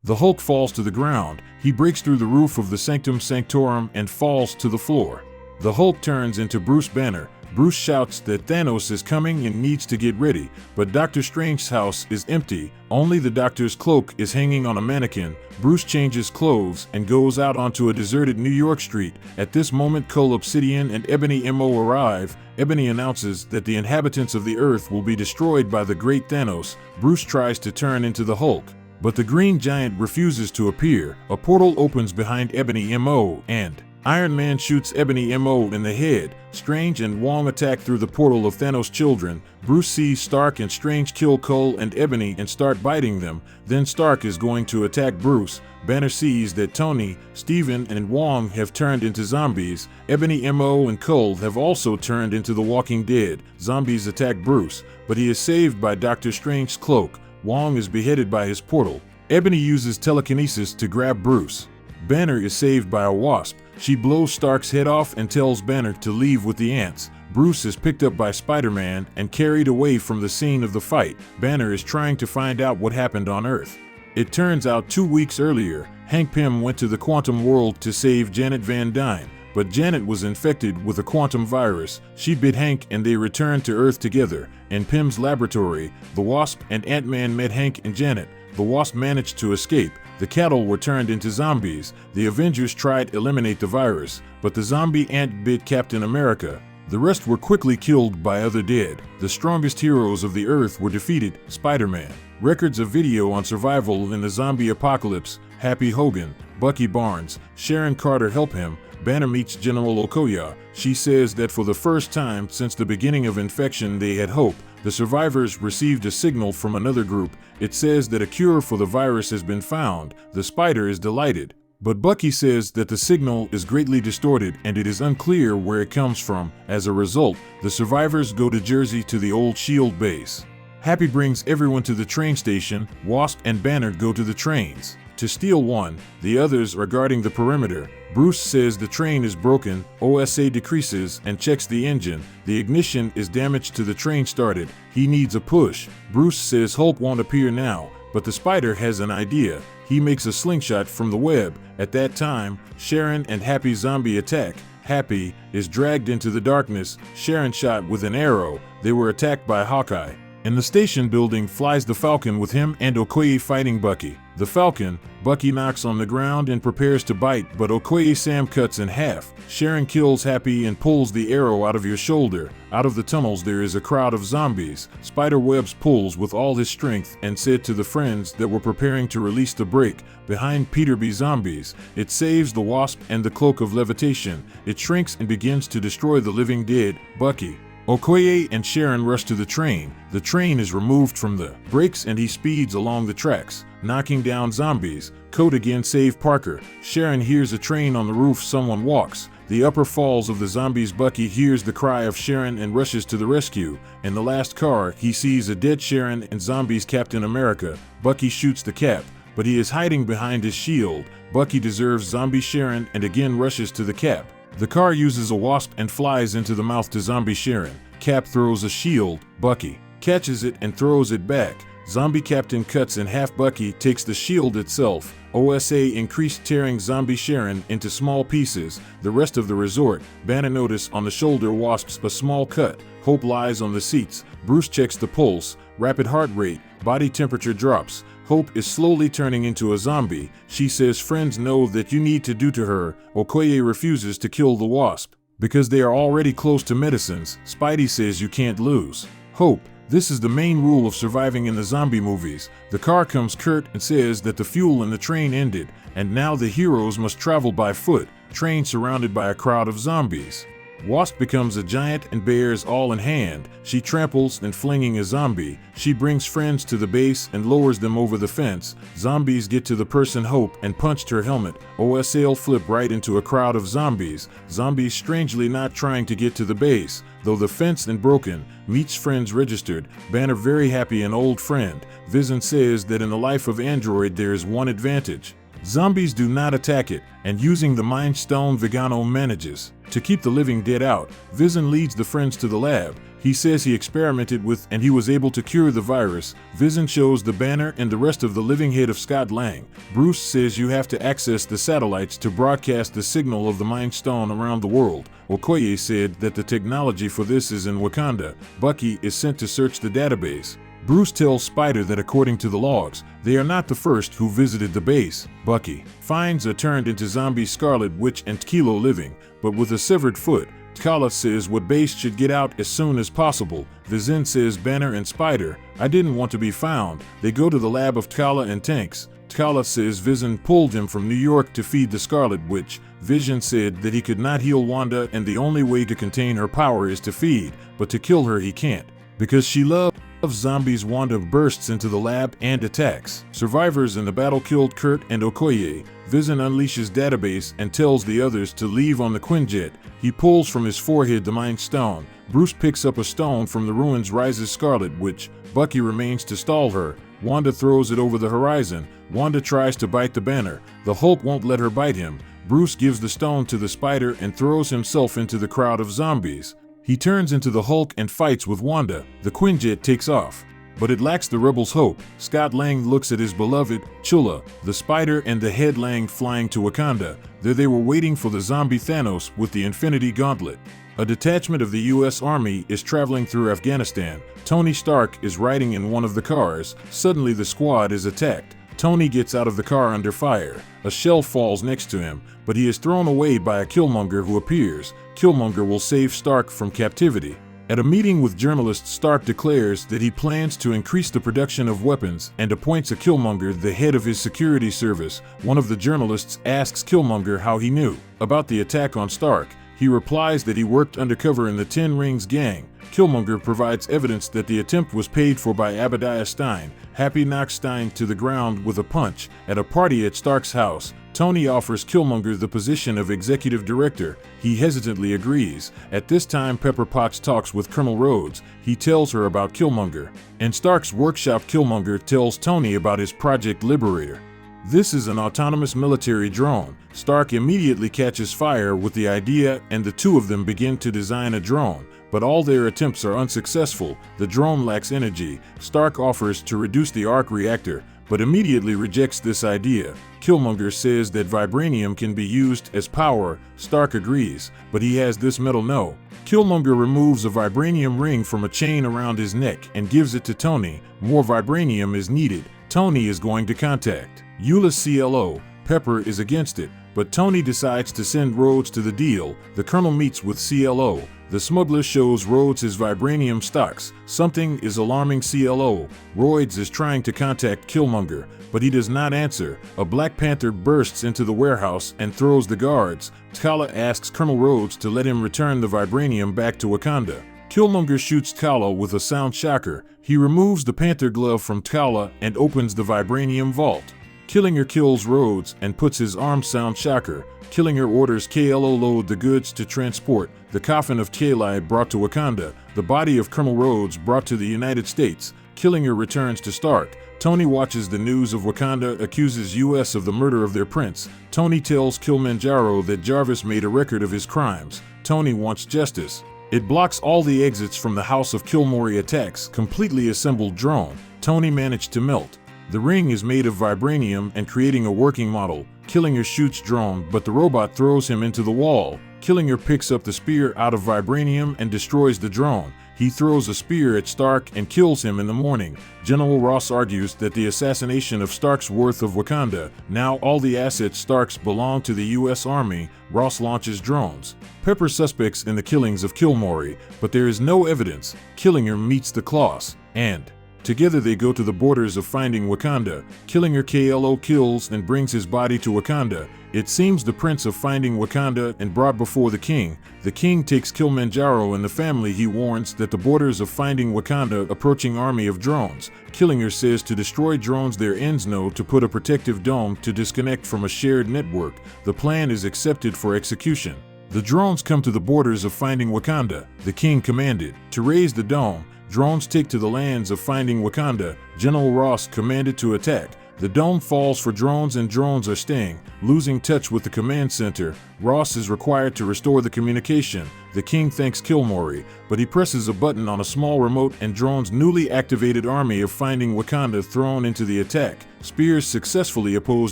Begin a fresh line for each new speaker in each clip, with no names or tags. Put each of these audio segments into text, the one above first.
The Hulk falls to the ground. He breaks through the roof of the Sanctum Sanctorum and falls to the floor. The Hulk turns into Bruce Banner. Bruce shouts that Thanos is coming and needs to get ready, but Doctor Strange's house is empty. Only the Doctor's cloak is hanging on a mannequin. Bruce changes clothes and goes out onto a deserted New York street. At this moment, Cull Obsidian and Ebony Mo arrive. Ebony announces that the inhabitants of the Earth will be destroyed by the great Thanos. Bruce tries to turn into the Hulk, but the Green Giant refuses to appear. A portal opens behind Ebony Mo, and Iron Man shoots Ebony Mo in the head. Strange and Wong attack through the portal of Thanos' children. Bruce sees Stark and Strange kill Cull and Ebony and start biting them. Then Stark is going to attack Bruce. Banner sees that Tony, Steven, and Wong have turned into zombies. Ebony Mo and Cull have also turned into the Walking Dead. Zombies attack Bruce, but he is saved by Doctor Strange's cloak. Wong is beheaded by his portal. Ebony uses telekinesis to grab Bruce. Banner is saved by a wasp. She blows Stark's head off and tells Banner to leave with the ants. Bruce is picked up by Spider-Man and carried away from the scene of the fight. Banner is trying to find out what happened on Earth. It turns out 2 weeks earlier, Hank Pym went to the quantum world to save Janet Van Dyne, but Janet was infected with a quantum virus. She bit Hank and they returned to Earth together. In Pym's laboratory, the Wasp and Ant-Man met Hank and Janet. The Wasp managed to escape. The cattle were turned into zombies. The Avengers tried to eliminate the virus, but the zombie ant bit Captain America. The rest were quickly killed by other dead. The strongest heroes of the Earth were defeated. Spider-Man. Records of video on survival in the zombie apocalypse. Happy Hogan, Bucky Barnes, Sharon Carter help him. Banner meets General Okoye. She says that for the first time since the beginning of infection they had hope. The survivors received a signal from another group. It says that a cure for the virus has been found. The Spider is delighted. But Bucky says that the signal is greatly distorted and it is unclear where it comes from. As a result, the survivors go to Jersey to the old SHIELD base. Happy brings everyone to the train station. Wasp and Banner go to the trains to steal one. The others are guarding the perimeter. Bruce says the train is broken. OSA decreases and checks the engine. The ignition is damaged to the train started. He needs a push. Bruce says Hulk won't appear now, but the Spider has an idea. He makes a slingshot from the web. At that time, Sharon and Happy zombie attack. Happy is dragged into the darkness. Sharon shot with an arrow. They were attacked by Hawkeye. In the station building flies the Falcon with him and Okoye fighting Bucky. The Falcon, Bucky knocks on the ground and prepares to bite, but Okoye Sam cuts in half. Sharon kills Happy and pulls the arrow out of your shoulder. Out of the tunnels there is a crowd of zombies. Spider-Webs pulls with all his strength and said to the friends that were preparing to release the brake. Behind Peter be zombies. It saves the Wasp and the Cloak of Levitation. It shrinks and begins to destroy the living dead. Bucky, Okoye and Sharon rush to the train. The train is removed from the brakes and he speeds along the tracks, knocking down zombies. Code again save Parker. Sharon hears a train on the roof. Someone walks. The upper falls of the zombies. Bucky hears the cry of Sharon and rushes to the rescue. In the last car, he sees a dead Sharon and zombies Captain America. Bucky shoots the Cap, but he is hiding behind his shield. Bucky deserves zombie Sharon and again rushes to the Cap. The car uses a wasp and flies into the mouth to zombie Sharon. Cap throws a shield. Bucky catches it and throws it back. Zombie Captain cuts in half. Bucky takes the shield itself. OSA increased, tearing zombie Sharon into small pieces. The rest of the resort. Banner notice on the shoulder. Wasps a small cut. Hope lies on the seats. Bruce checks the pulse. Rapid heart rate. Body temperature drops. Hope is slowly turning into a zombie. She says friends know that you need to do to her. Okoye refuses to kill the Wasp because they are already close to medicines. Spidey says you can't lose hope. This is the main rule of surviving in the zombie movies. The car comes. Kurt and says that the fuel in the train ended, and now the heroes must travel by foot. Train surrounded by a crowd of zombies. Wasp becomes a giant and bears all in hand. She tramples and flinging a zombie. She brings friends to the base and lowers them over the fence. Zombies get to the person Hope and punched her helmet. OSL flip right into a crowd of zombies. Zombies strangely not trying to get to the base, though the fence and broken. Meets friends registered. Banner very happy an old friend. Vision says that in the life of Android there is one advantage. Zombies do not attack it, and using the Mind Stone Vigano manages To keep the living dead out, Vision leads the friends to the lab. He says he experimented with and he was able to cure the virus. Vision shows the banner and the rest of the living head of Scott Lang. Bruce says you have to access the satellites to broadcast the signal of the Mind Stone around the world. Okoye said that the technology for this is in Wakanda. Bucky is sent to search the database. Bruce tells Spider that according to the logs, they are not the first who visited the base. Bucky finds a turned into zombie Scarlet Witch and Kilo living, but with a severed foot. T'Challa says what base should get out as soon as possible. Vision says Banner and Spider, I didn't want to be found. They go to the lab of T'Challa and tanks. T'Challa says Vision pulled him from New York to feed the Scarlet Witch. Vision said that he could not heal Wanda and the only way to contain her power is to feed, but to kill her he can't. Because she loves zombies, Wanda bursts into the lab and attacks. Survivors in the battle killed Kurt and Okoye. Vision unleashes database and tells the others to leave on the Quinjet. He pulls from his forehead the Mind Stone. Bruce picks up a stone from the ruins, rises Scarlet Witch. Bucky remains to stall her. Wanda throws it over the horizon. Wanda tries to bite the Banner. The Hulk won't let her bite him. Bruce gives the stone to the Spider and throws himself into the crowd of zombies. He turns into the Hulk and fights with Wanda. The Quinjet takes off, but it lacks the rebels' hope. Scott Lang looks at his beloved, Chula, the Spider and the head Lang flying to Wakanda. There they were waiting for the zombie Thanos with the Infinity Gauntlet. A detachment of the U.S. Army is traveling through Afghanistan. Tony Stark is riding in one of the cars. Suddenly the squad is attacked. Tony gets out of the car under fire. A shell falls next to him, but he is thrown away by a Killmonger who appears. Killmonger will save Stark from captivity. At a meeting with journalists, Stark declares that he plans to increase the production of weapons and appoints a Killmonger the head of his security service. One of the journalists asks Killmonger how he knew about the attack on Stark. He replies that he worked undercover in the Ten Rings gang. Killmonger provides evidence that the attempt was paid for by Obadiah Stine. Happy knocks Stine to the ground with a punch. At a party at Stark's house, Tony offers Killmonger the position of executive director. He hesitantly agrees. At this time, Pepper Potts talks with Colonel Rhodes. He tells her about Killmonger. In Stark's workshop, Killmonger tells Tony about his Project Liberator. This is an autonomous military drone. Stark immediately catches fire with the idea and the two of them begin to design a drone. But all their attempts are unsuccessful. The drone lacks energy. Stark offers to reduce the arc reactor, but immediately rejects this idea. Killmonger says that vibranium can be used as power. Stark agrees, but he has this metal no. Killmonger removes a vibranium ring from a chain around his neck and gives it to Tony. More vibranium is needed. Tony is going to contact Eula's CLO. Pepper is against it, but Tony decides to send Rhodes to the deal. The Colonel meets with CLO. The smuggler shows Rhodes his vibranium stocks. Something is alarming CLO. Rhodes is trying to contact Killmonger, but he does not answer. A Black Panther bursts into the warehouse and throws the guards. T'Challa asks Colonel Rhodes to let him return the vibranium back to Wakanda. Killmonger shoots T'Challa with a sound shocker. He removes the Panther glove from T'Challa and opens the vibranium vault. Killinger kills Rhodes and puts his arm sound shocker. Killinger orders KLO load the goods to transport. The coffin of Kali brought to Wakanda. The body of Colonel Rhodes brought to the United States. Killinger returns to Stark. Tony watches the news of Wakanda, accuses US of the murder of their prince. Tony tells Kilimanjaro that Jarvis made a record of his crimes. Tony wants justice. It blocks all the exits from the House of Killmory attacks. Completely assembled drone. Tony managed to melt. The ring is made of vibranium and creating a working model. Killinger shoots drone, but the robot throws him into the wall. Killinger picks up the spear out of vibranium and destroys the drone. He throws a spear at Stark and kills him in the morning. General Ross argues that the assassination of Stark's worth of Wakanda. Now all the assets Stark's belong to the US Army. Ross launches drones. Pepper suspects in the killings of Killmory, but there is no evidence. Killinger meets the Kloss, and together they go to the borders of finding Wakanda. Killinger KLO kills and brings his body to Wakanda. It seems the prince of finding Wakanda and brought before the king. The king takes Kilimanjaro and the family. He warns that the borders of finding Wakanda approaching army of drones. Killinger says to destroy drones their ends know to put a protective dome to disconnect from a shared network. The plan is accepted for execution. The drones come to the borders of finding Wakanda. The king commanded to raise the dome. Drones take to the lands of finding Wakanda. General Ross commanded to attack. The dome falls for drones and drones are staying. Losing touch with the command center, Ross is required to restore the communication. The king thanks Kilmorey, but he presses a button on a small remote and drones' newly activated army of finding Wakanda thrown into the attack. Spears successfully oppose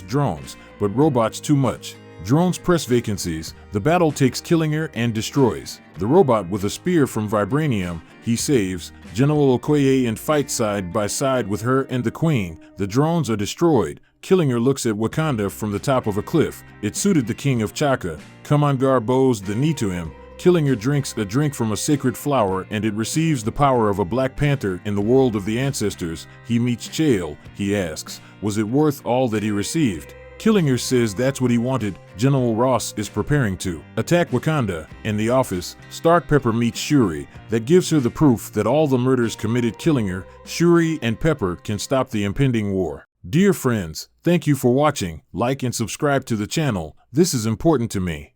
drones, but robots too much. Drones press vacancies. The battle takes Killinger and destroys. The robot with a spear from vibranium, he saves General Okoye and fights side by side with her and the queen. The drones are destroyed. Killinger looks at Wakanda from the top of a cliff. It suited the king of Chaka. Kumangar bows the knee to him. Killinger drinks a drink from a sacred flower and it receives the power of a Black Panther in the world of the ancestors. He meets Chael. He asks, was it worth all that he received? Killinger says that's what he wanted. General Ross is preparing to attack Wakanda. In the office, Stark Pepper meets Shuri. That gives her the proof that all the murders committed Killinger, Shuri, and Pepper can stop the impending war. Dear friends, thank you for watching. Like and subscribe to the channel. This is important to me.